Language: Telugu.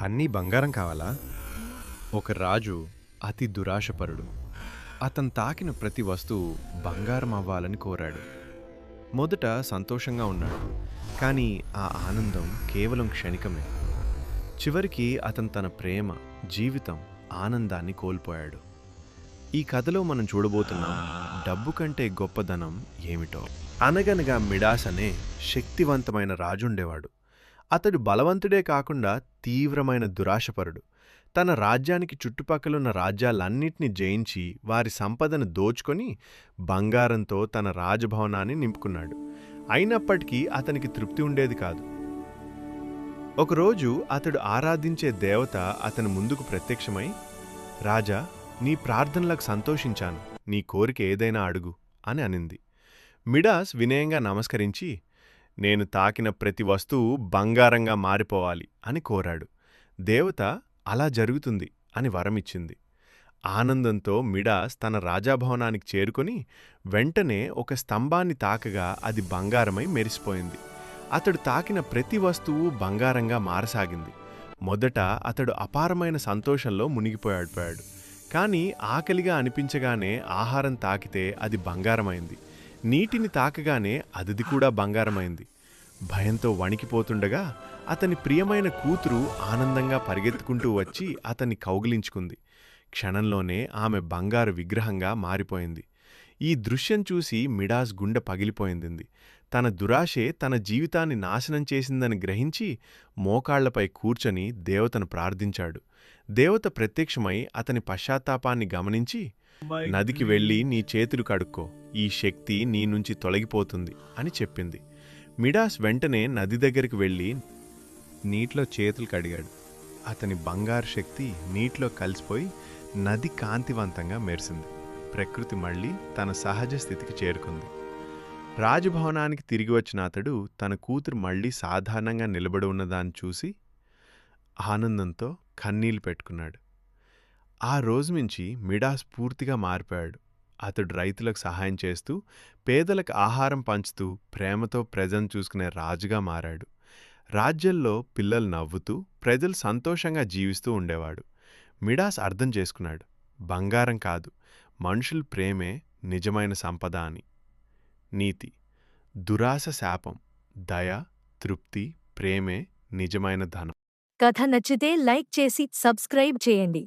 అన్నీ బంగారం కావాలా? ఒక రాజు అతి దురాశపరుడు. అతను తాకిన ప్రతి వస్తువు బంగారం అవ్వాలని కోరాడు. మొదట సంతోషంగా ఉన్నాడు, కానీ ఆ ఆనందం కేవలం క్షణికమే. చివరికి అతను తన ప్రేమ, జీవితం, ఆనందాన్ని కోల్పోయాడు. ఈ కథలో మనం చూడబోతున్నాం డబ్బు కంటే గొప్పదనం ఏమిటో. అనగనగా మిడాస్ అనే శక్తివంతమైన రాజుండేవాడు. అతడు బలవంతుడే కాకుండా తీవ్రమైన దురాశపరుడు. తన రాజ్యానికి చుట్టుపక్కలున్న రాజ్యాలన్నిటినీ జయించి వారి సంపదను దోచుకొని బంగారంతో తన రాజభవనాన్ని నింపుకున్నాడు. అయినప్పటికీ అతనికి తృప్తి ఉండేది కాదు. ఒకరోజు అతడు ఆరాధించే దేవత అతని ముందుకు ప్రత్యక్షమై, రాజా, నీ ప్రార్థనలకు సంతోషించాను, నీ కోరిక ఏదైనా అడుగు అని అనింది. మిడాస్ వినయంగా నమస్కరించి, నేను తాకిన ప్రతి వస్తువు బంగారంగా మారిపోవాలి అని కోరాడు. దేవత అలా జరుగుతుంది అని వరమిచ్చింది. ఆనందంతో మిడాస్ తన రాజాభవనానికి చేరుకొని వెంటనే ఒక స్తంభాన్ని తాకగా అది బంగారమై మెరిసిపోయింది. అతడు తాకిన ప్రతి వస్తువు బంగారంగా మారసాగింది. మొదట అతడు అపారమైన సంతోషంలో మునిగిపోయాడు. కానీ ఆకలిగా అనిపించగానే ఆహారం తాకితే అది బంగారమైంది. నీటిని తాకగానే అది కూడా బంగారమైంది. భయంతో వణికిపోతుండగా అతని ప్రియమైన కూతురు ఆనందంగా పరిగెత్తుకుంటూ వచ్చి అతన్ని కౌగిలించుకుంది. క్షణంలోనే ఆమె బంగారు విగ్రహంగా మారిపోయింది. ఈ దృశ్యం చూసి మిడాస్ గుండె పగిలిపోయింది. తన దురాశే తన జీవితాన్ని నాశనం చేసిందని గ్రహించి మోకాళ్లపై కూర్చొని దేవతను ప్రార్థించాడు. దేవత ప్రత్యక్షమై అతని పశ్చాత్తాపాన్ని గమనించి, నదికి వెళ్ళి నీ చేతులు కడుక్కో, ఈ శక్తి నీ నుంచి తొలగిపోతుంది అని చెప్పింది. మిడాస్ వెంటనే నది దగ్గరికి వెళ్ళి నీటిలో చేతులు కడిగాడు. అతని బంగారు శక్తి నీటిలో కలిసిపోయి నది కాంతివంతంగా మెరిసింది. ప్రకృతి మళ్ళీ తన సహజ స్థితికి చేరుకుంది. రాజభవనానికి తిరిగి వచ్చిన అతడు తన కూతురు మళ్లీ సాధారణంగా నిలబడి ఉన్నదాన్ని చూసి ఆనందంతో కన్నీళ్లు పెట్టుకున్నాడు. ఆ రోజు నుంచి మిడాస్ పూర్తిగా మారిపోయాడు. అతడు రైతులకు సహాయం చేస్తూ, పేదలకు ఆహారం పంచుతూ, ప్రేమతో ప్రజలను చూసుకునే రాజుగా మారాడు. రాజ్యంలో పిల్లలు నవ్వుతూ, ప్రజలు సంతోషంగా జీవిస్తూ ఉండేవాడు. మిడాస్ అర్థం చేసుకున్నాడు, బంగారం కాదు, మనుషుల ప్రేమే నిజమైన సంపద అని. నీతి: దురాశ శాపం, దయ, తృప్తి, ప్రేమే నిజమైన ధనం. కథ నచ్చితే లైక్ చేసి సబ్స్క్రైబ్ చేయండి.